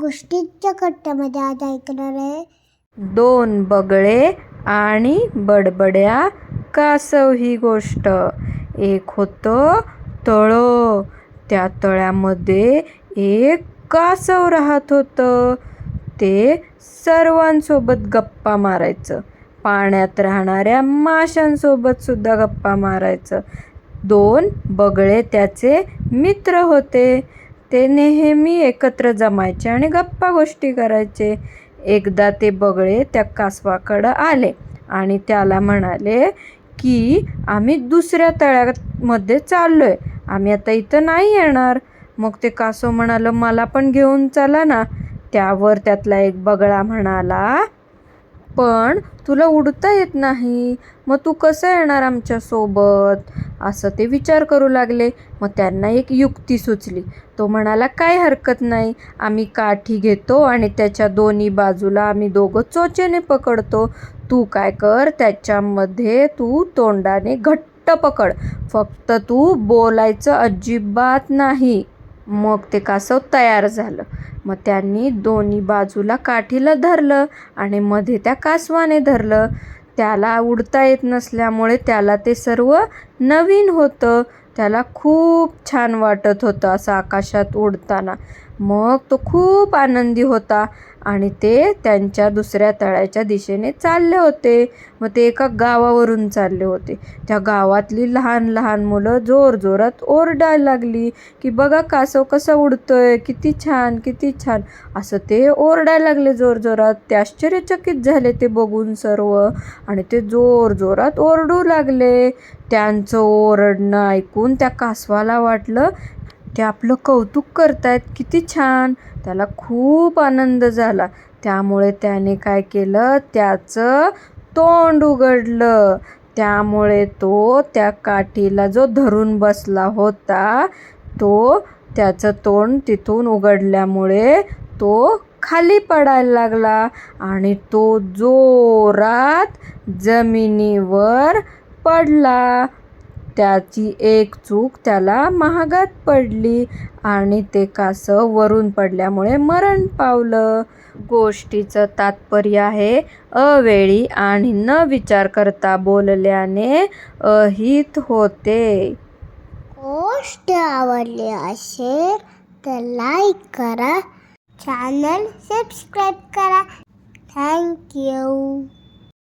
गोष्टीच्या कट्ट्यामध्ये आज ऐकणार आहे. दोन बगळे आणि बडबड्या कासव ही गोष्ट. एक होतं तळं. त्या तळ्यामध्ये एक कासव राहत होतं. ते सर्वांसोबत गप्पा मारायचं. पाण्यात राहणाऱ्या माशांसोबत सुद्धा गप्पा मारायचं. दोन बगळे त्याचे मित्र होते. ते नेहमी एकत्र जमायचे आणि गप्पा गोष्टी करायचे. एकदा ते बगळे त्या कासवाकडं आले आणि त्याला म्हणाले की आम्ही दुसऱ्या तळ्यामध्ये चाललोय, आम्ही आता इथं नाही येणार. मग ते कासव म्हणालं मला पण घेऊन चला ना. त्यावर त्यातला एक बगळा म्हणाला पण तुला उडता येत नाही, मग तू कसं येणार आमच्यासोबत, असं ते विचार करू लागले. मग त्यांना एक युक्ती सुचली. तो म्हणाला काय हरकत नाही, आम्ही काठी घेतो आणि त्याच्या दोन्ही बाजूला आम्ही दोघं चोचेने पकडतो. तू काय कर, त्याच्यामध्ये तू तोंडाने घट्ट पकड, फक्त तू बोलायचं अजिबात नाही. मग ते कासव तयार झालं. मग त्यांनी दोन्ही बाजूला काठीला धरलं आणि मध्ये त्या कासवाने धरलं. त्याला उडता येत नसल्यामुळे त्याला ते सर्व नवीन होतं. त्याला खूप छान वाटत होतं असं आकाशात उडताना. मग तो खूप आनंदी होता आणि ते त्यांच्या दुसऱ्या तळ्याच्या दिशेने चालले होते. मग ते एका गावावरून चालले होते. त्या गावातली लहान लहान मुलं जोरजोरात ओरडायला लागली की बघा कासव कसा उडतोय, किती छान किती छान, असं ते ओरडायला लागले जोरजोरात. ते आश्चर्यचकित झाले ते बघून सर्व आणि ते जोरजोरात ओरडू लागले. त्यांचं ओरडणं ऐकून त्या कासवाला वाटलं ते आपलं कौतुक करतायत, किती छान. त्याला खूप आनंद झाला. त्यामुळे त्याने काय केलं, त्याचं तोंड उघडलं. त्यामुळे तो त्या काठीला जो धरून बसला होता तो त्याचं तोंड तिथून उघडल्यामुळे तो खाली पडायला लागला आणि तो जोरात जमिनीवर पडला. त्याची एक चूक त्याला महागात पडली आणि ते कासव वरून पडल्यामुळे मरण पावलं. गोष्टीचं तात्पर्य आहे अवेळी आणि न विचार करता बोलल्याने अहित होते. गोष्ट आवडली असेल तर लाईक करा, चॅनल सबस्क्राईब करा. थँक्यू.